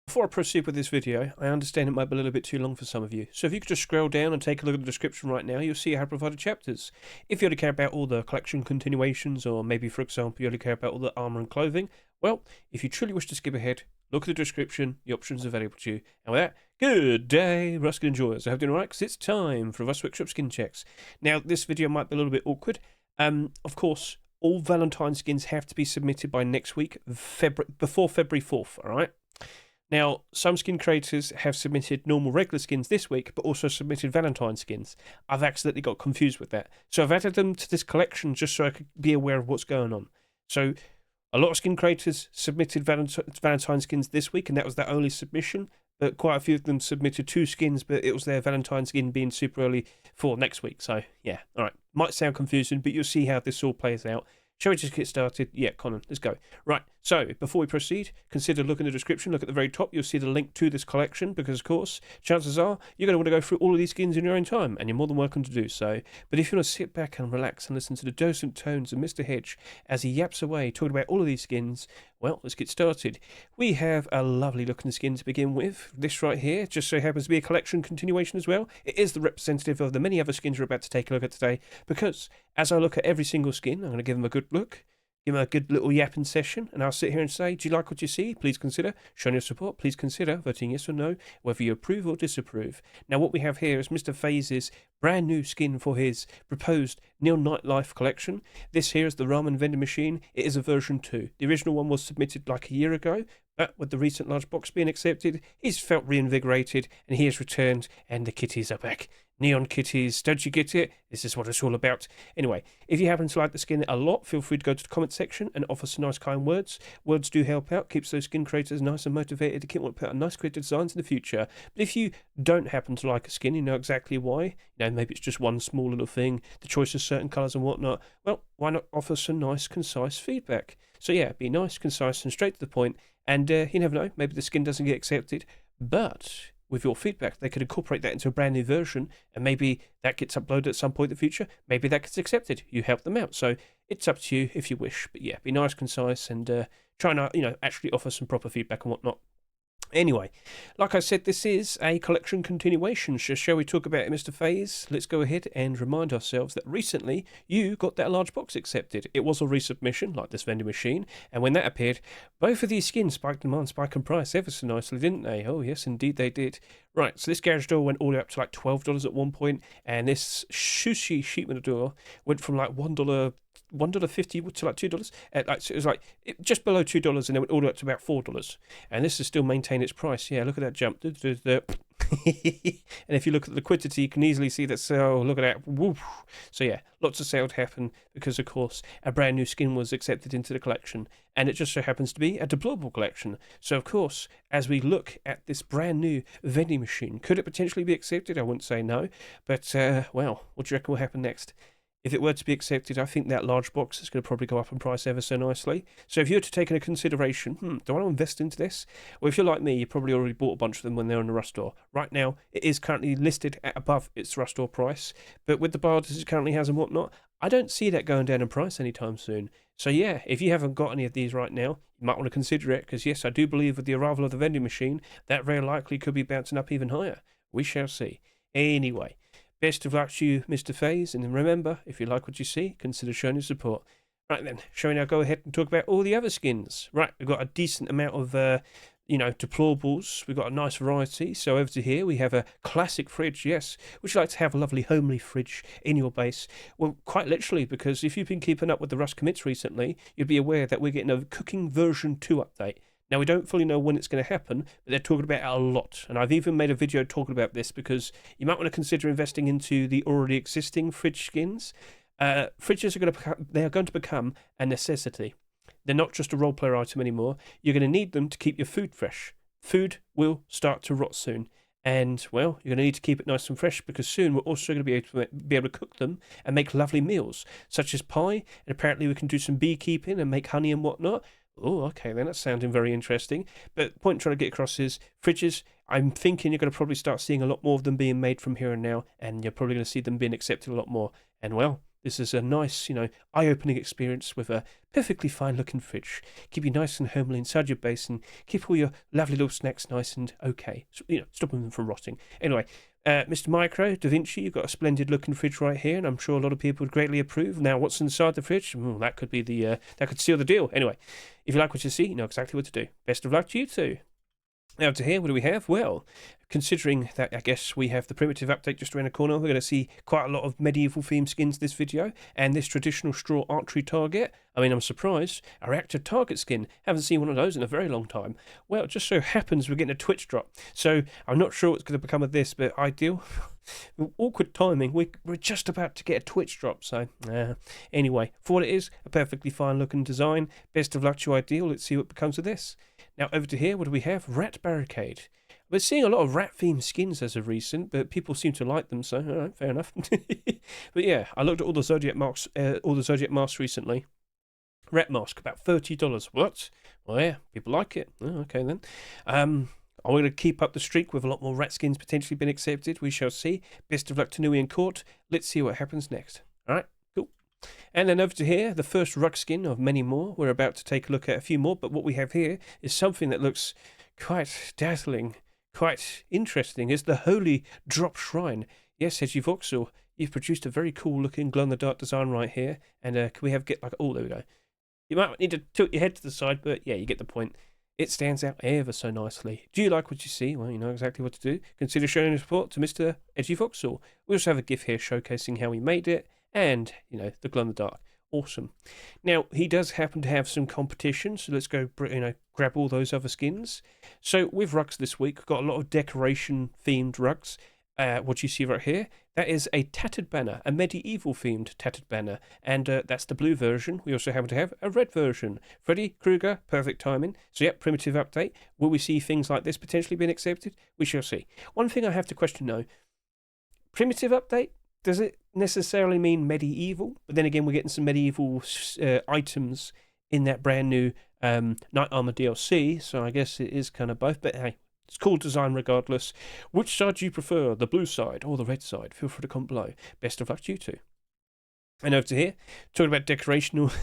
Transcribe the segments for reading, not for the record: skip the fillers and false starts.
Before I proceed with this video, I understand it might be a little bit too long for some of you, so if you could just scroll down and take a look at the description right now, you'll see how I provided chapters. If you only care about all the collection continuations, or maybe for example you only care about all the armour and clothing, well, if you truly wish to skip ahead, look at the description, the options are available to you. And with that, good day, Ruskin enjoyers. I hope you're doing alright, because it's time for Rust Workshop skin checks. Now, this video might be a little bit awkward. Of course, all Valentine skins have to be submitted by next week, before February 4th, alright? Now, some skin creators have submitted normal regular skins this week, but also submitted Valentine skins. I've accidentally got confused with that. So I've added them to this collection just so I could be aware of what's going on. So a lot of skin creators submitted Valentine skins this week, and that was their only submission. But quite a few of them submitted 2 skins, but it was their Valentine skin being super early for next week. So, yeah, all right. Might sound confusing, but you'll see how this all plays out. Shall we just get started? Yeah, Conan, let's go. Right, so before we proceed, consider looking in the description. Look at the very top. You'll see the link to this collection because, of course, chances are you're going to want to go through all of these skins in your own time, and you're more than welcome to do so. But if you want to sit back and relax and listen to the docent tones of Mr. Hedge as he yaps away talking about all of these skins, well, let's get started. We have a lovely looking skin to begin with. This right here just so happens to be a collection continuation as well. It is the representative of the many other skins we're about to take a look at today, because as I look at every single skin, I'm going to give them a good look, give them a good little yapping session, and I'll sit here and say, do you like what you see? Please consider showing your support. Please consider voting yes or no, whether you approve or disapprove. Now, what we have here is Mr. FaZe's brand new skin for his proposed Nil Nightlife collection. This here is the Ramen vending machine. It is a version 2. The original one was submitted like a year ago, but with the recent large box being accepted, he's felt reinvigorated, and he has returned, and the kitties are back. Neon kitties, don't you get it? This is what it's all about. Anyway, if you happen to like the skin a lot, feel free to go to the comment section and offer some nice kind words. Words do help out, keeps those skin creators nice and motivated to keep on putting out nice creative designs in the future. But if you don't happen to like a skin, you know exactly why. You know, maybe it's just one small little thing, the choice of certain colours and whatnot. Well, why not offer some nice, concise feedback? So yeah, be nice, concise and straight to the point. And you never know, maybe the skin doesn't get accepted, but with your feedback, they could incorporate that into a brand new version, and maybe that gets uploaded at some point in the future. Maybe that gets accepted. You help them out. So it's up to you if you wish. But yeah, be nice, concise, and try and, actually offer some proper feedback and whatnot. Anyway, like I said, this is a collection continuation. So shall we talk about it, Mr. FaZe? Let's go ahead and remind ourselves that recently you got that large box accepted. It was a resubmission, like this vending machine, and when that appeared, both of these skins spiked demand, spike in price ever so nicely, didn't they? Oh yes, indeed they did. Right, so this garage door went all the way up to like $12 at one point, and this sushi sheet metal door went from like $1.50 to like $2. So it was like just below $2, and then went all the way up to about $4. And this has still maintained its price. Yeah, look at that jump. And if you look at the liquidity, you can easily see that. So look at that. Woof. So yeah, lots of sales happen because, of course, a brand new skin was accepted into the collection, and it just so happens to be a deployable collection. So of course, as we look at this brand new vending machine, could it potentially be accepted? I wouldn't say no, but well, what do you reckon will happen next? If it were to be accepted, I think that large box is going to probably go up in price ever so nicely. So if you were to take into consideration, do I want to invest into this? Well, if you're like me, you probably already bought a bunch of them when they're on the Rust store. Right now, it is currently listed at above its Rust store price, but with the bars it currently has and whatnot, I don't see that going down in price anytime soon. So yeah, if you haven't got any of these right now, you might want to consider it, because yes, I do believe with the arrival of the vending machine, that very likely could be bouncing up even higher. We shall see. Anyway, best of luck to you, Mr. FaZe, and remember, if you like what you see, consider showing your support. Right then, shall we now go ahead and talk about all the other skins? Right, we've got a decent amount of, deployables. We've got a nice variety. So over to here, we have a classic fridge, yes. Would you like to have a lovely homely fridge in your base? Well, quite literally, because if you've been keeping up with the Rust commits recently, you'd be aware that we're getting a cooking version 2 update. Now, we don't fully know when it's going to happen, but they're talking about it a lot. And I've even made a video talking about this, because you might want to consider investing into the already existing fridge skins. Fridges are going to become a necessity. They're not just a role-player item anymore. You're going to need them to keep your food fresh. Food will start to rot soon. And, well, you're going to need to keep it nice and fresh, because soon we're also going to be able to cook them and make lovely meals, such as pie. And apparently we can do some beekeeping and make honey and whatnot. Oh, okay, then that's sounding very interesting. But the point I'm trying to get across is fridges, I'm thinking you're going to probably start seeing a lot more of them being made from here and now, and you're probably going to see them being accepted a lot more. And, well, This is a nice, eye-opening experience with a perfectly fine-looking fridge. Keep you nice and homely inside your base and keep all your lovely little snacks nice and okay. So, stop them from rotting. Anyway, Mr. Micro, Da Vinci, you've got a splendid-looking fridge right here, and I'm sure a lot of people would greatly approve. Now, what's inside the fridge? That could be that could seal the deal. Anyway, if you like what you see, you know exactly what to do. Best of luck to you too. Now to here, what do we have? Well, considering that I guess we have the primitive update just around the corner, we're going to see quite a lot of medieval themed skins this video, and this traditional straw archery target. I mean, I'm surprised. A reactor target skin. Haven't seen one of those in a very long time. Well, it just so happens we're getting a Twitch drop. So I'm not sure what's going to become of this, but ideal. Awkward timing. We're just about to get a Twitch drop, so anyway, for what it is, a perfectly fine looking design. Best of luck to Ideal. Let's see what becomes of this. Now over to here, what do we have? Rat Barricade. We're seeing a lot of rat themed skins as of recent, but people seem to like them, so all right, fair enough. But yeah, I looked at all the Zodiac masks recently. Rat mask, about $30. What? Well, yeah, people like it. Oh, okay then. I'm going to keep up the streak with a lot more rat skins potentially being accepted. We shall see. Best of luck to Nui and Court. Let's see what happens next. All right, cool. And then over to here, the first rug skin of many more. We're about to take a look at a few more, but what we have here is something that looks quite dazzling, quite interesting. It's the Holy Drop Shrine. Yes, Hedge Voxel, you've produced a very cool looking glow-in-the-dark design right here. And can we get like, oh, there we go. You might need to tilt your head to the side, but yeah, you get the point. It stands out ever so nicely. Do you like what you see? Well, you know exactly what to do. Consider showing your support to Mr. Edgy Voxel. We also have a GIF here showcasing how he made it and, the glow-in-the-dark. Awesome. Now, he does happen to have some competition, so let's go, grab all those other skins. So, with rugs this week, we've got a lot of decoration-themed rugs. What you see right here, that is a tattered banner, a medieval-themed tattered banner, and that's the blue version. We also happen to have a red version. Freddy Krueger, perfect timing. So, yeah, primitive update. Will we see things like this potentially being accepted? We shall see. One thing I have to question, though, primitive update, does it necessarily mean medieval? But then again, we're getting some medieval items in that brand new Knight Armour DLC, so I guess it is kind of both, but hey, it's cool design regardless. Which side do you prefer, the blue side or the red side? Feel free to comment below. Best of luck to you two. And over to here, talking about decorational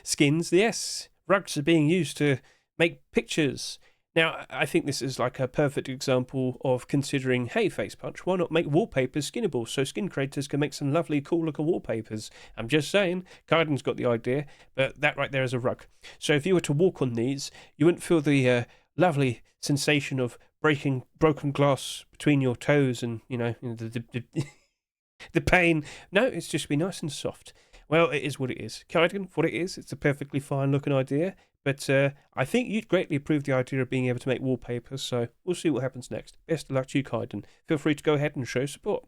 skins. Yes, rugs are being used to make pictures. Now, I think this is like a perfect example of considering, hey, Face Punch, why not make wallpapers skinnable so skin creators can make some lovely, cool-looking wallpapers? I'm just saying, Kaiden's got the idea, but that right there is a rug. So if you were to walk on these, you wouldn't feel the lovely sensation of broken glass between your toes and, the pain. No, it's just be nice and soft. Well, it is what it is. Kaiden, what it is, it's a perfectly fine-looking idea. But I think you'd greatly approve the idea of being able to make wallpapers, so we'll see what happens next. Best of luck to you, Kaiden. Feel free to go ahead and show support.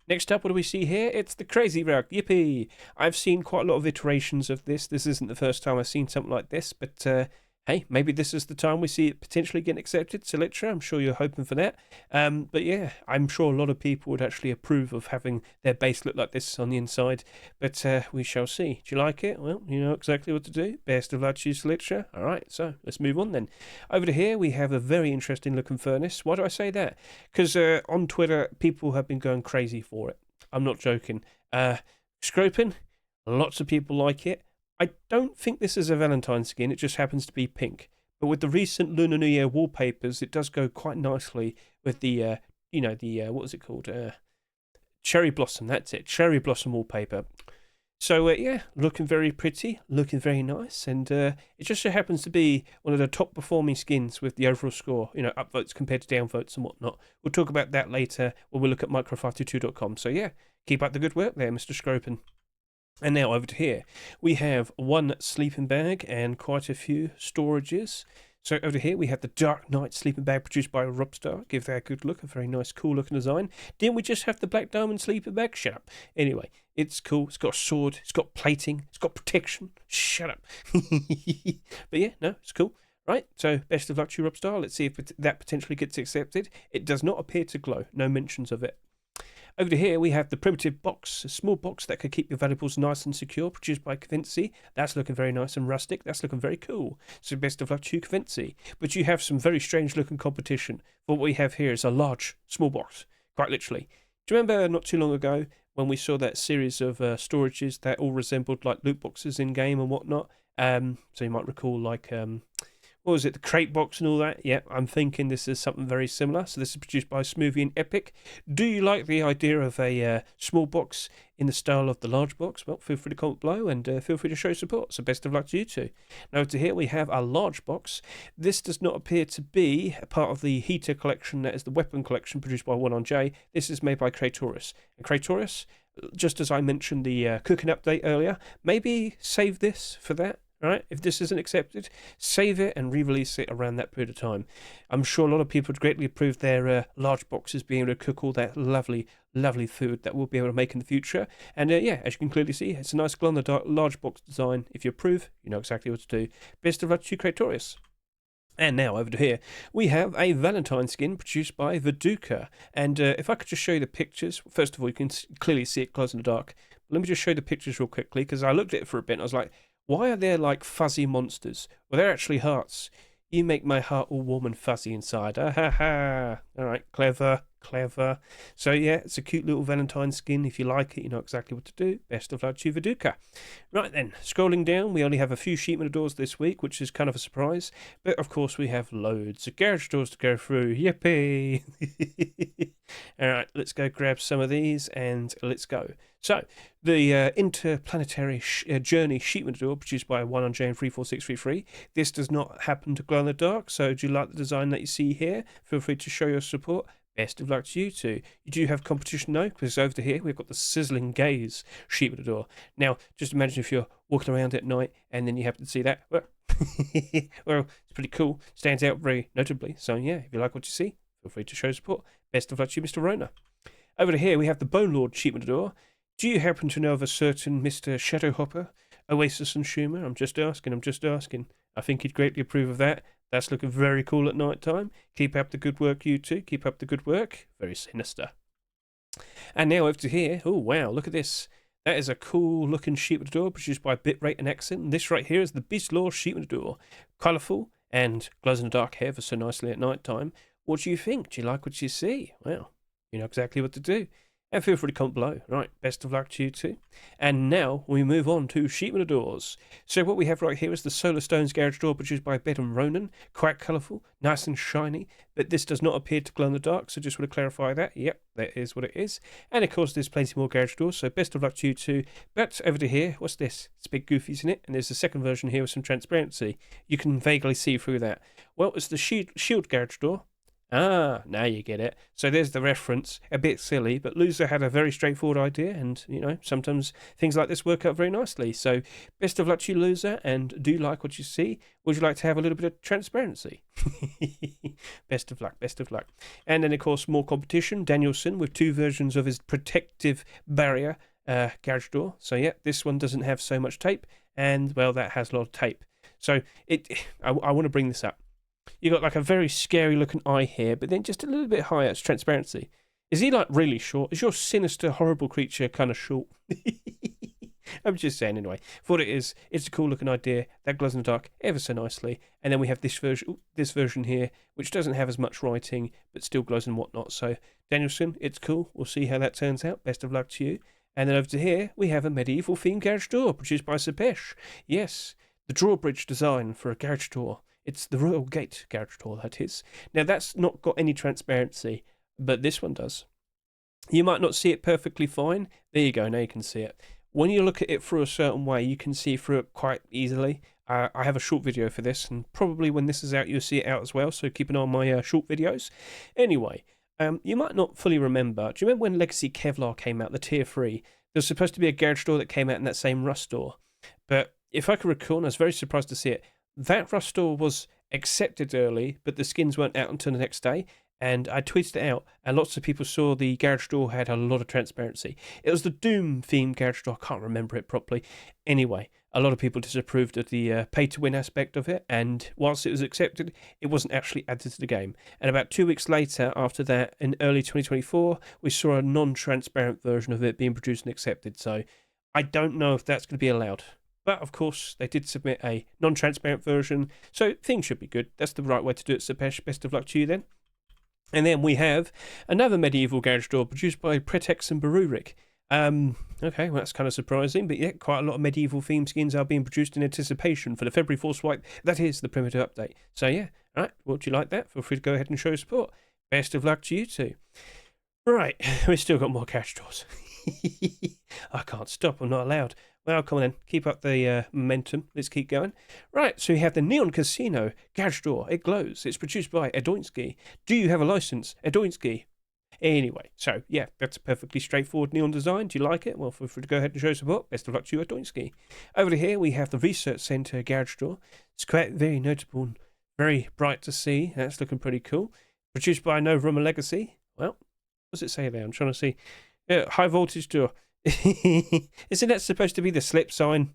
Next up, what do we see here? It's the Crazy Rug. Yippee! I've seen quite a lot of iterations of this. This isn't the first time I've seen something like this, but hey, maybe this is the time we see it potentially getting accepted. Selitra, I'm sure you're hoping for that. But yeah, I'm sure a lot of people would actually approve of having their base look like this on the inside. But we shall see. Do you like it? Well, you know exactly what to do. Best of luck to you, Selitra. All right, so let's move on then. Over to here, we have a very interesting looking furnace. Why do I say that? Because on Twitter, people have been going crazy for it. I'm not joking. Scroping, lots of people like it. I don't think this is a Valentine skin, it just happens to be pink. But with the recent Lunar New Year wallpapers, it does go quite nicely with the, what was it called? Cherry Blossom, that's it, Cherry Blossom wallpaper. So, yeah, looking very pretty, looking very nice, and it just so happens to be one of the top performing skins with the overall score, upvotes compared to downvotes and whatnot. We'll talk about that later when we look at micro522.com. So, yeah, keep up the good work there, Mr. Scropen. And now over to here, we have one sleeping bag and quite a few storages. So over here we have the Dark Knight sleeping bag produced by Robstar. Give that a good look, a very nice, cool looking design. Didn't we just have the Black Diamond sleeping bag? Shut up. Anyway, it's cool. It's got a sword. It's got plating. It's got protection. Shut up. But yeah, no, it's cool. Right, so best of luck to you, Robstar. Let's see if that potentially gets accepted. It does not appear to glow. No mentions of it. Over to here, we have the primitive box, a small box that could keep your valuables nice and secure, produced by Cavinci. That's looking very nice and rustic. That's looking very cool. So best of luck to you, Cavinci. But you have some very strange looking competition. What we have here is a large, small box, quite literally. Do you remember not too long ago when we saw that series of storages that all resembled like loot boxes in game and whatnot. So you might recall like what was it, the crate box and all that? Yeah, I'm thinking this is something very similar. So this is produced by Smoothie and Epic. Do you like the idea of a small box in the style of the large box? Well, feel free to comment below and feel free to show support. So best of luck to you too. Now to here we have a large box. This does not appear to be a part of the heater collection, that is the weapon collection produced by 1RJ. This is made by Kratorus. And Kratorus, just as I mentioned the cooking update earlier, maybe save this for that. Right, if this isn't accepted, save it and re-release it around that period of time. I'm sure a lot of people would greatly approve their large boxes being able to cook all that lovely, lovely food that we'll be able to make in the future. And yeah, as you can clearly see, it's a nice glow-in-the-dark large box design. If you approve, you know exactly what to do. Best of luck to you, Kratorus. And now over to here, we have a Valentine skin produced by Viduka. And if I could just show you the pictures, first of all, you can clearly see it glows in the dark. Let me just show you the pictures real quickly, because I looked at it for a bit and I was like, why are there like fuzzy monsters? Well, they're actually hearts. You make my heart all warm and fuzzy inside. Ah ha ha. All right, clever, clever. So yeah, it's a cute little Valentine skin. If you like it, you know exactly what to do. Best of luck to you, Viduka. Right then, scrolling down, we only have a few sheepman doors this week, which is kind of a surprise. But of course, we have loads of garage doors to go through. Yippee! All right, let's go grab some of these and let's go. So, the Interplanetary Journey sheepman door produced by 1RJ and 34633. This does not happen to glow in the dark, so do you like the design that you see here? Feel free to show your support. Best of luck to you two. You do have competition though, because over here we've got the Sizzling Gaze sheepman door. Now, just imagine if you're walking around at night and then you happen to see that. Well, well, it's pretty cool. Stands out very notably. So yeah, if you like what you see, feel free to show support. Best of luck to you, Mr. Rona. Over to here we have the Bone Lord sheepman door. Do you happen to know of a certain Mr. Shadowhopper, Oasis and Schumer? I'm just asking. I think he'd greatly approve of that. That's looking very cool at night time. Keep up the good work, you two. Keep up the good work. Very sinister. And now over to here. Oh, wow, look at this. That is a cool looking sheepman door produced by Bitrate and Accent. And this right here is the Beast Law sheepman door. Colourful and glows in the dark ever so nicely at night time. What do you think? Do you like what you see? Well, you know exactly what to do. And feel free to comment below. Right, best of luck to you too. And now we move on to sheepman doors. So what we have right here is the Solar Stones garage door produced by Bed and Ronan. Quite colourful, nice and shiny, but this does not appear to glow in the dark, so just want to clarify that. Yep, that is what it is. And of course there's plenty more garage doors, so best of luck to you too. But over to here, what's this? It's big goofies in it, and there's a second version here with some transparency. You can vaguely see through that. Well, it's the shield garage door. Ah, now you get it. So there's the reference. A bit silly, but Loser had a very straightforward idea, and, you know, sometimes things like this work out very nicely. So best of luck to you, Loser, and do you like what you see? Would you like to have a little bit of transparency? Best of luck, best of luck. And then, of course, more competition. Danielson with two versions of his protective barrier garage door. So, yeah, this one doesn't have so much tape, and, well, that has a lot of tape. So I want to bring this up. You got like a very scary looking eye here, but then just a little bit higher, it's transparency. Is he like really short? Is your sinister, horrible creature kind of short? I'm just saying anyway. For what it is, it's a cool looking idea that glows in the dark ever so nicely. And then we have this version here, which doesn't have as much writing, but still glows and whatnot. So Danielson, it's cool. We'll see how that turns out. Best of luck to you. And then over to here, we have a medieval themed garage door produced by Sepesh. Yes, the drawbridge design for a garage door. It's the Royal Gate garage door, that is. Now, that's not got any transparency, but this one does. You might not see it perfectly fine. There you go, now you can see it. When you look at it through a certain way, you can see through it quite easily. I have a short video for this, and probably when this is out, you'll see it out as well, so keep an eye on my short videos. Anyway, you might not fully remember. Do you remember when Legacy Kevlar came out, the Tier 3? There was supposed to be a garage door that came out in that same Rust door. But if I can recall, and I was very surprised to see it, that Rust door was accepted early, but the skins weren't out until the next day, and I tweeted it out, and lots of people saw the garage door had a lot of transparency. It was the Doom-themed garage door, I can't remember it properly. Anyway, a lot of people disapproved of the pay-to-win aspect of it, and whilst it was accepted, it wasn't actually added to the game. And about 2 weeks later, after that, in early 2024, we saw a non-transparent version of it being produced and accepted, so I don't know if that's going to be allowed. But, of course, they did submit a non-transparent version, so things should be good. That's the right way to do it, Sepesh. Best of luck to you then. And then we have another medieval garage door produced by Pretex and Barurik. Okay, well, that's kind of surprising, but yeah, quite a lot of medieval theme skins are being produced in anticipation for the February Force Wipe. That is the primitive update. So yeah, all right, well, do you like that? Feel free to go ahead and show support. Best of luck to you too. Right, we've still got more cash draws. I can't stop, I'm not allowed. Well, come on then, keep up the momentum. Let's keep going. Right, so we have the Neon Casino cash draw. It glows. It's produced by Edoinski. Do you have a license? Edoinski. Anyway, so yeah, that's a perfectly straightforward neon design. Do you like it? Well, feel free to go ahead and show support. Best of luck to you, Edoinski. Over here, we have the Research Centre garage door. It's quite very notable and very bright to see. That's looking pretty cool. Produced by No Rummer Legacy. Well, what does it say there? I'm trying to see. High voltage door. Isn't that supposed to be the slip sign?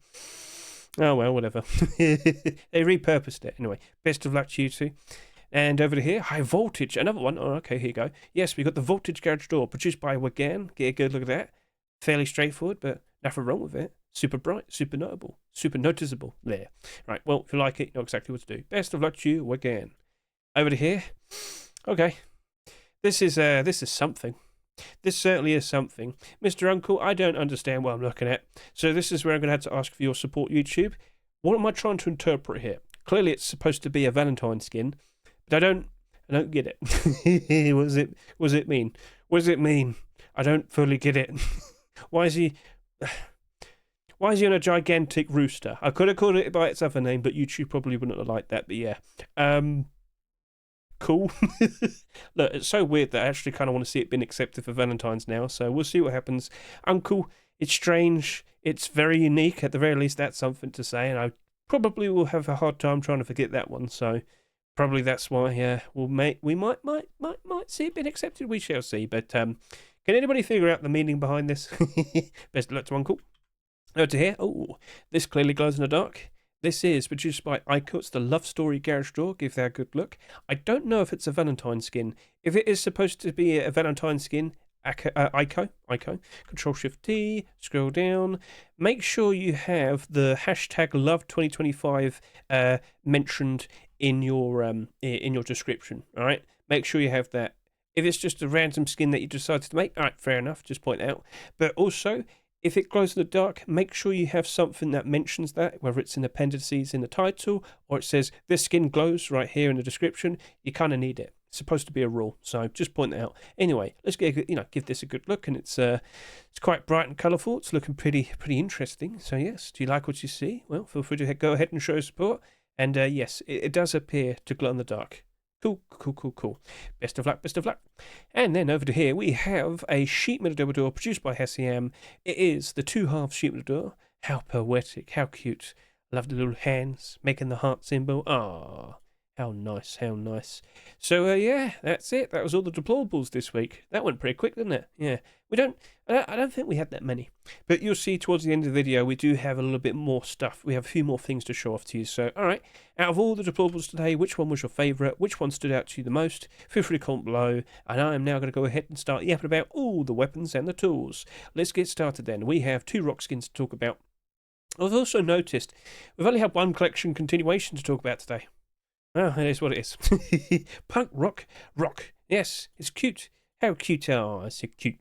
Oh, well, whatever. They repurposed it. Anyway, best of luck to you two. And over here, high voltage. Another one. Oh, okay, here you go. Yes, we got the voltage garage door produced by Wagan. Get a good look at that. Fairly straightforward, but nothing wrong with it. Super bright, super notable, super noticeable. There. Right, well, if you like it, you know exactly what to do. Best of luck to you, Wagan. Over to here. Okay. This is something. This certainly is something. Mr. Uncle, I don't understand what I'm looking at. So this is where I'm going to have to ask for your support, YouTube. What am I trying to interpret here? Clearly it's supposed to be a Valentine skin, but I don't get it. What does it mean? What does it mean? I don't fully get it. Why is he on a gigantic rooster? I could have called it by its other name, but YouTube probably wouldn't have liked that, but yeah. Cool. Look, it's so weird that I actually kind of want to see it being accepted for Valentine's now, so we'll see what happens. Uncle, it's strange. It's very unique. At the very least, that's something to say, and I probably will have a hard time trying to forget that one, so probably that's why we might see it being accepted. We shall see, but can anybody figure out the meaning behind this? Best of luck to Uncle. Over to here. Oh, this clearly glows in the dark. This is produced by Ico. It's the Love Story garage door. Give that a good look. I don't know if it's a Valentine skin. If it is supposed to be a Valentine skin, Ico, Control-Shift-T, scroll down. Make sure you have the hashtag Love2025 mentioned in your description. All right, make sure you have that. If it's just a random skin that you decided to make, all right, fair enough. Just point out. But also, if it glows in the dark, make sure you have something that mentions that, whether it's in appendices in the title or it says this skin glows right here in the description. You kind of need it. It's supposed to be a rule, so just point that out. Anyway, let's give this a good look, and it's quite bright and colourful. It's looking pretty interesting. So yes, do you like what you see? Well, feel free to go ahead and show support. And yes, it does appear to glow in the dark. Cool. Best of luck. And then over to here, we have a sheet metal double door produced by Hessiam. It is the 2/2 sheet metal door. How poetic, how cute. Love the little hands, making the heart symbol. Ah, how nice. So, yeah, that's it. That was all the deplorables this week. That went pretty quick, didn't it? Yeah. I don't think we had that many. But you'll see towards the end of the video, we do have a little bit more stuff. We have a few more things to show off to you. So, all right. Out of all the deplorables today, which one was your favourite? Which one stood out to you the most? Feel free to comment below. And I am now going to go ahead and start yapping about all the weapons and the tools. Let's get started then. We have 2 rock skins to talk about. I've also noticed we've only had 1 collection continuation to talk about today. Well, it is what it is. Punk rock. Yes, it's cute. How cute. Oh, it's so cute.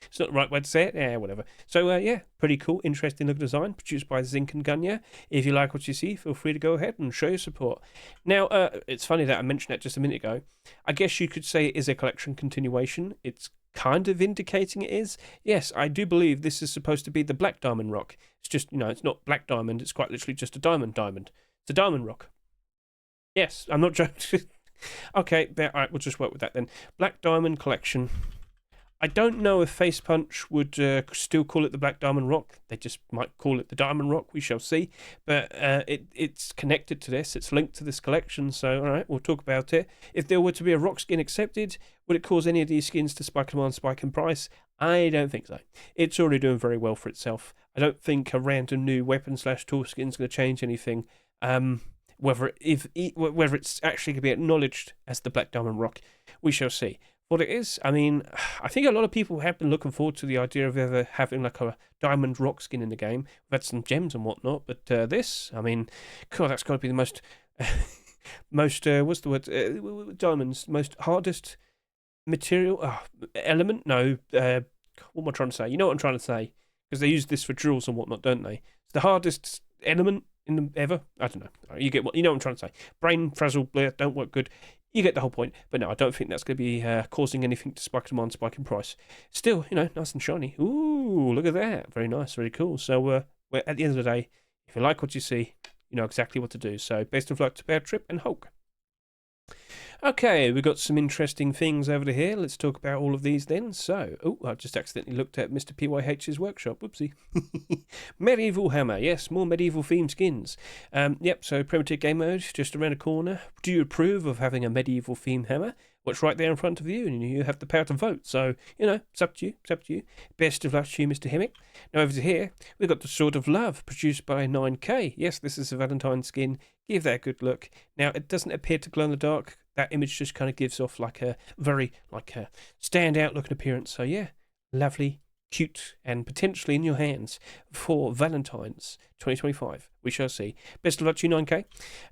It's not the right way to say it. Yeah, whatever. So, yeah, pretty cool, interesting look design, produced by Zinc and Gunya. If you like what you see, feel free to go ahead and show your support. Now, it's funny that I mentioned that just a minute ago. I guess you could say it is a collection continuation. It's kind of indicating it is. Yes, I do believe this is supposed to be the Black Diamond rock. It's just, it's not Black Diamond. It's quite literally just a diamond. It's a diamond rock. Yes, I'm not joking. Okay, all right, we'll just work with that then. Black Diamond collection. I don't know if Face Punch would still call it the Black Diamond Rock. They just might call it the Diamond Rock. We shall see. But it's connected to this. It's linked to this collection. So, all right, we'll talk about it. If there were to be a rock skin accepted, would it cause any of these skins to spike in demand, spike in price? I don't think so. It's already doing very well for itself. I don't think a random new weapon/tool skin is going to change anything. Whether it's actually going to be acknowledged as the Black Diamond Rock, we shall see. What it is, I mean, I think a lot of people have been looking forward to the idea of ever having like a diamond rock skin in the game. We've had some gems and whatnot, but this, I mean, God, that's got to be the most, what's the word? Diamonds, most hardest material, element? No, what am I trying to say? You know what I'm trying to say, because they use this for drills and whatnot, don't they? It's the hardest element in them ever. I don't know. You get what I'm trying to say. Brain frazzle, blur, don't work good. You get the whole point. But no, I don't think that's going to be causing anything to spike demand, spike in price. Still, nice and shiny. Ooh, look at that. Very nice, very cool. So we're at the end of the day, if you like what you see, you know exactly what to do. So best of luck to Bear Trip and Hulk. Okay, we've got some interesting things over here. Let's talk about all of these then. So, I just accidentally looked at Mr. PYH's workshop. Whoopsie. Medieval hammer. Yes, more medieval themed skins. Yep, so primitive game mode, just around the corner. Do you approve of having a medieval themed hammer? What's right there in front of you, and you have the power to vote. So, it's up to you. It's up to you. Best of luck to you, Mr. Hemmick. Now, over to here, we've got the Sword of Love, produced by 9K. Yes, this is a Valentine skin. Give that a good look. Now, it doesn't appear to glow in the dark. That image just kind of gives off like a very, stand-out looking appearance. So, yeah, lovely, cute, and potentially in your hands for Valentine's 2025. We shall see. Best of luck to you, 9K.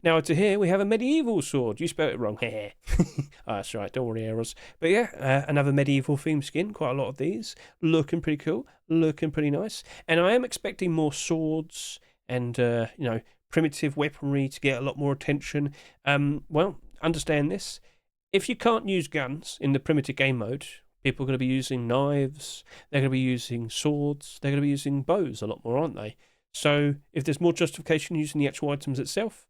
Now, to here, we have a medieval sword. You spelled it wrong. That's right. Don't worry, errors. But yeah, another medieval theme skin. Quite a lot of these. Looking pretty cool. Looking pretty nice. And I am expecting more swords and, primitive weaponry to get a lot more attention. Well, understand this. If you can't use guns in the primitive game mode, people are going to be using knives, they're going to be using swords, they're going to be using bows a lot more, aren't they? So if there's more justification using the actual items itself,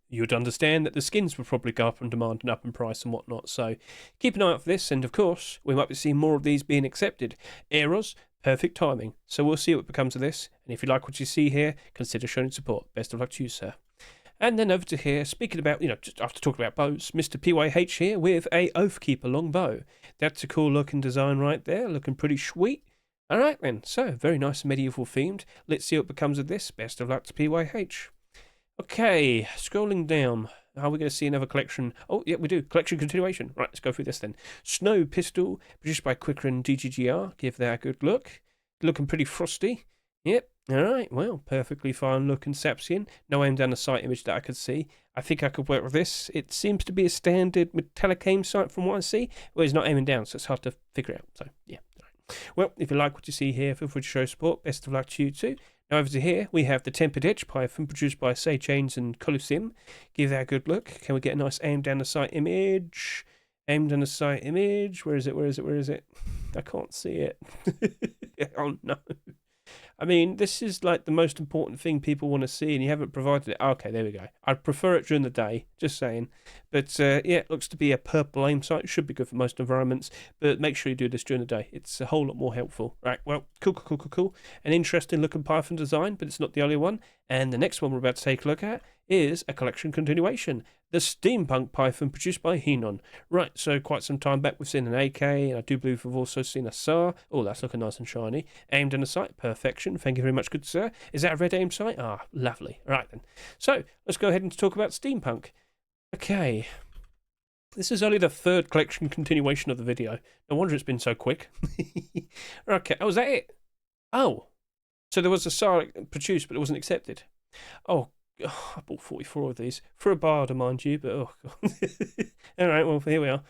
you would understand that the skins would probably go up in demand and up in price and whatnot. So keep an eye out for this, and of course, we might be seeing more of these being accepted. Errors, perfect timing. So we'll see what becomes of this, and if you like what you see here, consider showing support. Best of luck to you, sir. And then over to here, speaking about, just after talking about bows, Mr. PYH here with a Oathkeeper longbow. That's a cool looking design right there, looking pretty sweet. All right then, so very nice medieval themed. Let's see what becomes of this. Best of luck to PYH. Okay, scrolling down. Are we going to see another collection? Oh, yeah, we do. Collection continuation. Right, let's go through this then. Snow Pistol, produced by Quickren DGGR. Give that a good look. Looking pretty frosty. Yep. All right. Well, perfectly fine looking Sapsian. No aim down the sight image that I could see. I think I could work with this. It seems to be a standard metallic aim sight from what I see. Well, it's not aiming down, so it's hard to figure out. So, yeah. All right. Well, if you like what you see here, feel free to show support. Best of luck to you too. Now over to here, we have the Tempered Edge Python, produced by Say Chains and Colosseum. Give that a good look. Can we get a nice aim down the sight image? Aim down the sight image. Where is it? Where is it? Where is it? I can't see it. Oh, no. I mean, this is like the most important thing people want to see, and you haven't provided it. Okay, there we go. I'd prefer it during the day, just saying. But yeah, it looks to be a purple aim sight. It should be good for most environments, but make sure you do this during the day. It's a whole lot more helpful. Right, well, cool. An interesting looking Python design, but it's not the only one. And the next one we're about to take a look at is a collection continuation. The Steampunk Python, produced by Henon. Right, so quite some time back we've seen an AK, and I do believe we've also seen a SAR. Oh, that's looking nice and shiny. Aimed in a sight, perfection. Thank you very much, good sir. Is that a red aim sight? Ah, lovely. Right then. So, let's go ahead and talk about Steampunk. Okay. This is only the third collection continuation of the video. No wonder it's been so quick. Okay, oh, is that it? Oh. So there was a SAR produced, but it wasn't accepted. Oh, I bought 44 of these for a barter, mind you, but oh god. All right, well, here we are.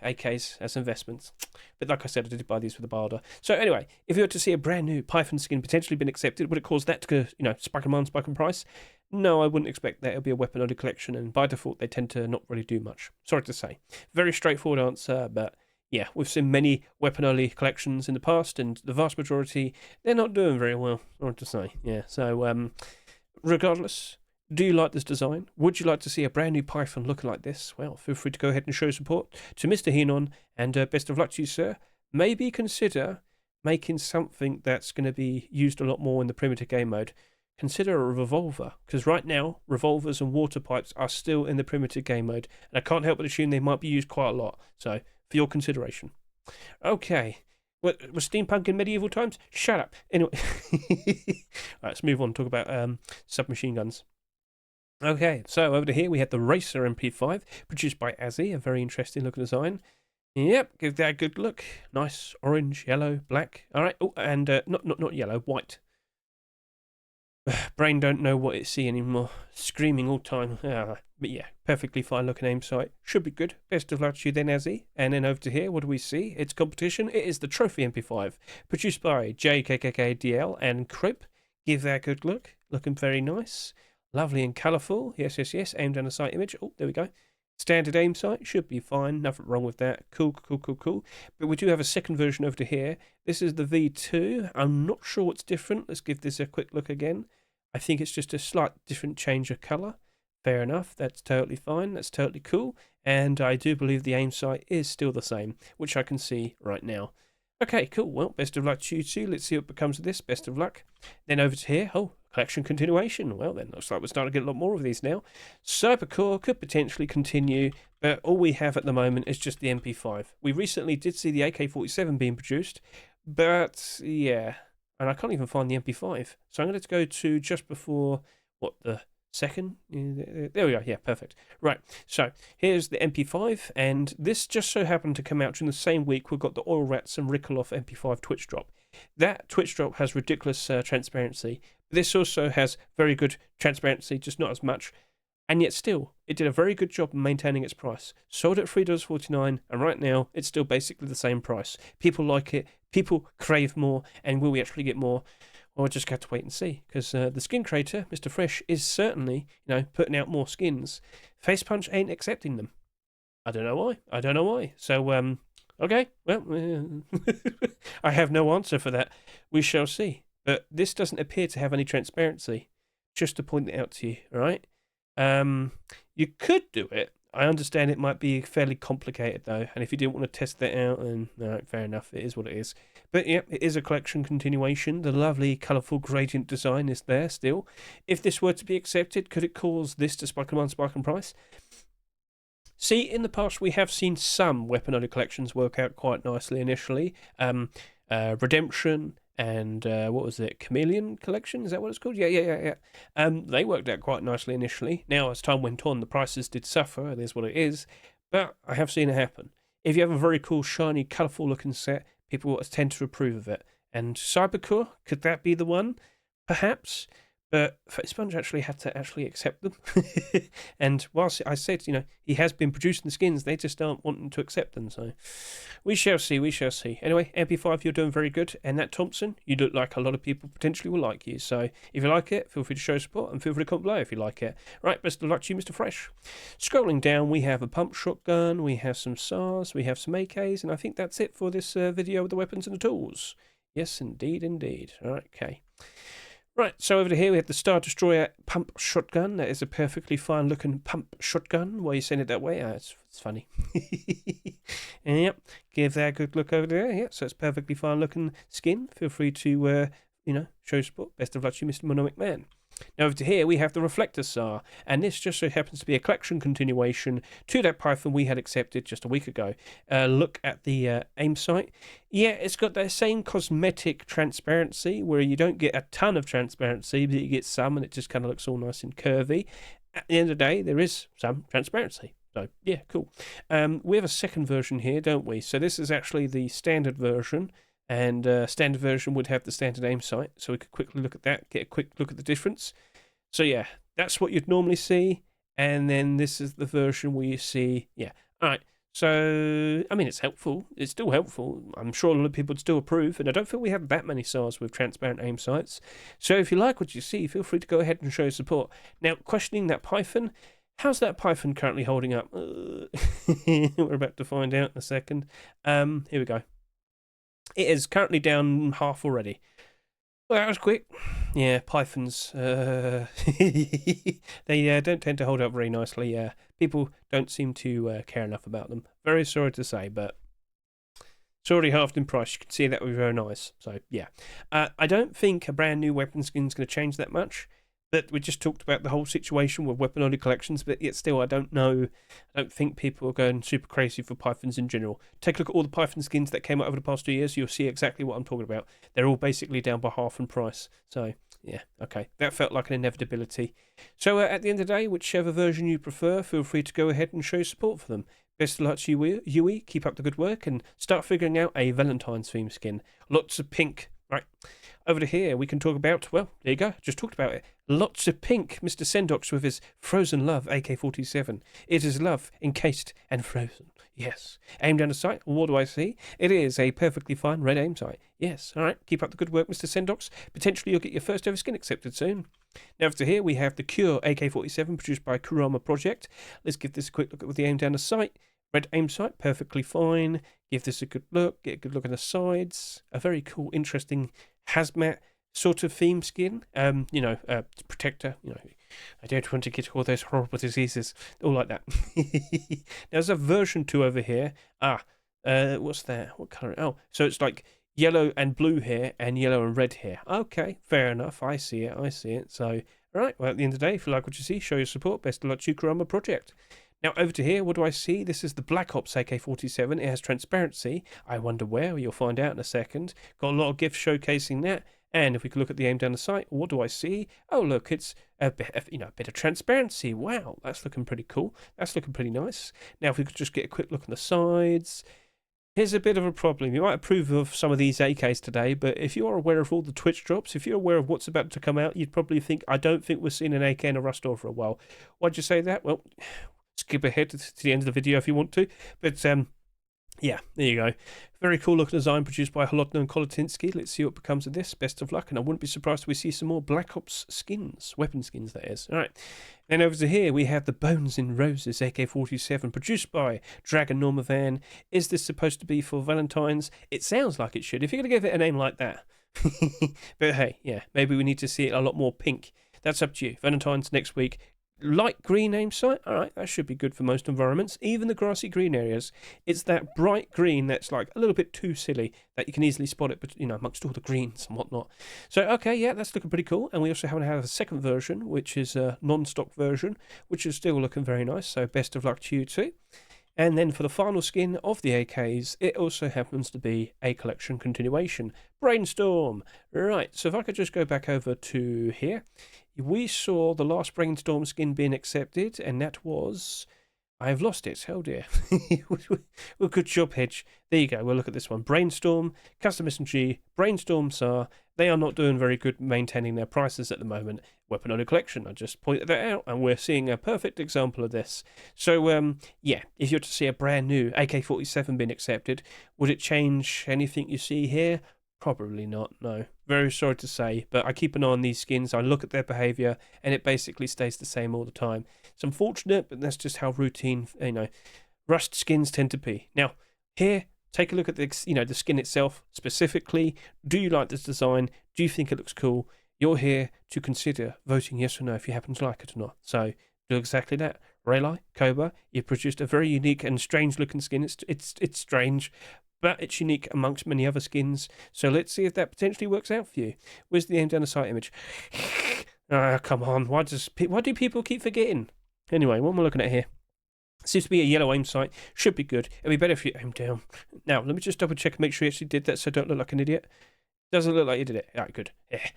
AKs as investments. But like I said, I did buy these for the barter. So anyway, if you were to see a brand new Python skin potentially been accepted, would it cause that to, spike demand, spike in price? No, I wouldn't expect that. It'll be a weapon-only collection, and by default, they tend to not really do much. Sorry to say. Very straightforward answer, but yeah, we've seen many weapon-only collections in the past, and the vast majority, they're not doing very well. Sorry to say. Yeah, so regardless, do you like this design? Would you like to see a brand new Python looking like this? Well, feel free to go ahead and show support to Mr. Henon, and best of luck to you, sir. Maybe consider making something that's going to be used a lot more in the primitive game mode. Consider a revolver, because right now, revolvers and water pipes are still in the primitive game mode, and I can't help but assume they might be used quite a lot, so for your consideration. Okay. What, was steampunk in medieval times? Shut up. Anyway. Right, let's move on and talk about submachine guns. Okay, so over to here we have the Racer MP5, produced by Azzy, a very interesting looking design. Yep, give that a good look. Nice orange, yellow, black. All right. Oh, and not yellow, white. Brain don't know what it see anymore. Screaming all time. But yeah, perfectly fine looking aim sight. Should be good. Best of luck to you then, Azzy. And then over to here, what do we see? It's competition. It is the Trophy MP5, produced by JKKKDL and Crip. Give that a good look. Looking very nice. Lovely and colourful. Yes, yes, yes. Aimed on a sight image. Oh, there we go. Standard aim sight. Should be fine. Nothing wrong with that. Cool, cool, cool, cool. But we do have a second version over to here. This is the V2. I'm not sure what's different. Let's give this a quick look again. I think it's just a slight different change of colour. Fair enough. That's totally fine. That's totally cool. And I do believe the aim sight is still the same, which I can see right now. Okay, cool. Well, best of luck to you two. Let's see what becomes of this. Best of luck. Then over to here. Oh, collection continuation. Well, then, looks like we're starting to get a lot more of these now. Cybercore could potentially continue, but all we have at the moment is just the MP5. We recently did see the AK47 being produced, but yeah, and I can't even find the MP5. So I'm going to go to just before, what, the second? There we go. Yeah, perfect. Right, so here's the MP5, and this just so happened to come out during the same week we've got the Oil Rats and Ricoloff MP5 Twitch drop. That Twitch drop has ridiculous transparency. This also has very good transparency, just not as much. And yet still, it did a very good job in maintaining its price. Sold at $3.49, and right now, it's still basically the same price. People like it, people crave more, and will we actually get more? Well, we'll just have to wait and see, because the skin creator, Mr. Fresh, is certainly, putting out more skins. Facepunch ain't accepting them. I don't know why. I don't know why. So, okay, well, I have no answer for that. We shall see. But this doesn't appear to have any transparency, just to point it out to you, all right? You could do it. I understand it might be fairly complicated, though, and if you didn't want to test that out, then all right, fair enough, it is what it is. But yeah, it is a collection continuation. The lovely, colourful gradient design is there still. If this were to be accepted, could it cause this to spike in price? See, in the past, we have seen some weapon-only collections work out quite nicely initially. Redemption and what was it? Chameleon Collection? Is that what it's called? Yeah. They worked out quite nicely initially. Now, as time went on, the prices did suffer. It is what it is. But I have seen it happen. If you have a very cool, shiny, colourful-looking set, people tend to approve of it. And Cybercore, could that be the one? Perhaps. But Facepunch actually had to accept them. And whilst I said, he has been producing the skins, they just aren't wanting to accept them. So we shall see, we shall see. Anyway, MP5, you're doing very good. And that Thompson, you look like a lot of people potentially will like you. So if you like it, feel free to show support and feel free to comment below if you like it. Right, best of luck to you, Mr. Fresh. Scrolling down, we have a pump shotgun, we have some SARs, we have some AKs, and I think that's it for this video with the weapons and the tools. Yes, indeed, indeed. All right, okay. Right, so over here we have the Star Destroyer pump shotgun. That is a perfectly fine looking pump shotgun. Why are you saying it that way? It's funny. Yep, give that a good look over there. Yeah, so it's perfectly fine looking skin. Feel free to, show support. Best of luck to you, Mr. Monomic Man. Now over to here we have the Reflector SAR, and this just so happens to be a collection continuation to that Python we had accepted just a week ago. Look at the aim sight. Yeah, it's got that same cosmetic transparency where you don't get a ton of transparency, but you get some, and it just kind of looks all nice and curvy. At the end of the day, there is some transparency. So, yeah, cool. We have a second version here, don't we? So this is actually the standard version. And standard version would have the standard aim sight, so we could quickly look at that, get a quick look at the difference. So yeah, that's what you'd normally see, and then this is the version where you see, yeah. All right, so, I mean, it's helpful. It's still helpful. I'm sure a lot of people would still approve, and I don't think we have that many SARs with transparent aim sights. So if you like what you see, feel free to go ahead and show support. Now, questioning that Python, how's that Python currently holding up? We're about to find out in a second. Here we go. It is currently down half already. Well, that was quick. Yeah, Pythons, they don't tend to hold up very nicely. People don't seem to care enough about them. Very sorry to say, but it's already halved in price. You can see that would be very nice. So, yeah. I don't think a brand new weapon skin is going to change that much. But we just talked about the whole situation with weapon-only collections, but yet still, I don't know. I don't think people are going super crazy for Pythons in general. Take a look at all the Python skins that came out over the past 2 years. You'll see exactly what I'm talking about. They're all basically down by half in price. So, yeah, okay. That felt like an inevitability. So, at the end of the day, whichever version you prefer, feel free to go ahead and show support for them. Best of luck to you, Yui. Keep up the good work and start figuring out a Valentine's theme skin. Lots of pink Right. Over to here, we can talk about, well, there you go, just talked about it. Lots of pink, Mr. Sendox with his Frozen Love AK47. It is love, encased and frozen. Yes. Aim down the sight, what do I see? It is a perfectly fine red aim sight. Yes. All right, keep up the good work, Mr. Sendox. Potentially you'll get your first ever skin accepted soon. Now over to here, we have the Cure AK47 produced by Kurama Project. Let's give this a quick look at the aim down the sight. Red aim sight, perfectly fine. Give this a good look, get a good look at the sides. A very cool, interesting hazmat sort of theme skin. Protector, I don't want to get all those horrible diseases, all like that. There's a version 2 over here. What's that? What colour? Oh, so it's like yellow and blue here and yellow and red here. Okay, fair enough. I see it. So, right, well, at the end of the day, if you like what you see, show your support. Best of luck to you, Kurama Project. Now, over to here, what do I see? This is the Black Ops AK-47. It has transparency. I wonder where. You'll find out in a second. Got a lot of GIFs showcasing that. And if we could look at the aim down the sight, what do I see? Oh, look, it's a bit of transparency. Wow, that's looking pretty cool. That's looking pretty nice. Now, if we could just get a quick look on the sides. Here's a bit of a problem. You might approve of some of these AKs today, but if you are aware of all the Twitch drops, if you're aware of what's about to come out, you'd probably think, I don't think we're seeing an AK and a Rust for a while. Why'd you say that? Well, skip ahead to the end of the video if you want to, but yeah, there you go. Very cool looking design produced by Holodno and Kolotinsky. Let's see what becomes of this. Best of luck, and I wouldn't be surprised if we see some more Black Ops skins, weapon skins that is. Alright, then over to here we have the Bones in Roses AK-47 produced by Dragon Normavan. Is this supposed to be for Valentine's? It sounds like it should, if you're going to give it a name like that. But hey, yeah, maybe we need to see it a lot more pink. That's up to you. Valentine's next week. Light green aim sight, alright, that should be good for most environments, even the grassy green areas. It's that bright green that's like a little bit too silly that you can easily spot it, but amongst all the greens and whatnot. So, okay, yeah, that's looking pretty cool. And we also have a second version, which is a non-stock version, which is still looking very nice. So, best of luck to you too. And then for the final skin of the AKs, it also happens to be a collection continuation. Brainstorm. Right, so if I could just go back over to here. We saw the last Brainstorm skin being accepted, and that was... I've lost it. Oh dear. Well, good job, Hedge. There you go. We'll look at this one. Brainstorm, Custom SMG, Brainstorm SAR. They are not doing very good maintaining their prices at the moment. Weapon Owner Collection. I just pointed that out, and we're seeing a perfect example of this. So, yeah, if you're to see a brand new AK-47 being accepted, would it change anything you see here? Probably not, no. Very sorry to say, but I keep an eye on these skins, I look at their behaviour, and it basically stays the same all the time. It's unfortunate, but that's just how routine, Rust skins tend to be. Now, here, take a look at the skin itself specifically. Do you like this design? Do you think it looks cool? You're here to consider voting yes or no if you happen to like it or not. So, do exactly that. Rayli, Koba, you've produced a very unique and strange looking skin. It's strange, but it's unique amongst many other skins. So let's see if that potentially works out for you. Where's the aim down the sight image? Come on. Why do people keep forgetting? Anyway, what am I looking at here? Seems to be a yellow aim sight. Should be good. It'd be better if you aim down. Now, let me just double check and make sure you actually did that so I don't look like an idiot. Doesn't look like you did it. Alright, good. Yeah.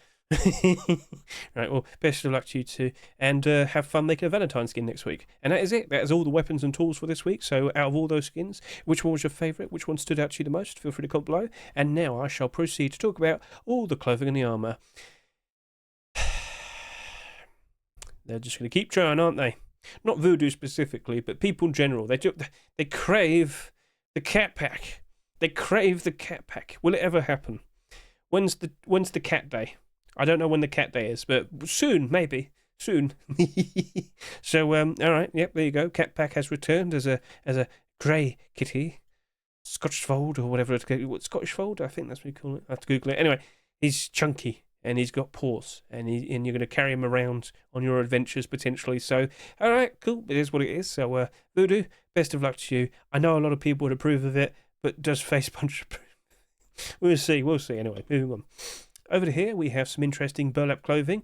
Right, well, best of luck to you too, and have fun making a Valentine skin next week. And that is it. That is all the weapons and tools for this week. So out of all those skins, which one was your favourite? Which one stood out to you the most? Feel free to comment below. And now I shall proceed to talk about all the clothing and the armour. They're just going to keep trying, aren't they? Not Voodoo specifically, but people in general. They crave the cat pack. They crave the cat pack. Will it ever happen? When's the cat day? I don't know when the cat day is, but soon, maybe. Soon. So, alright, yep, there you go. Cat pack has returned as a grey kitty. Scottish fold, or whatever it's called. What, Scottish fold? I think that's what you call it. I have to Google it. Anyway, he's chunky, and he's got paws, and you're going to carry him around on your adventures, potentially. So, alright, cool. It is what it is. So, Voodoo, best of luck to you. I know a lot of people would approve of it, but does Face Punch approve? We'll see. Anyway, moving on. Over here, we have some interesting burlap clothing.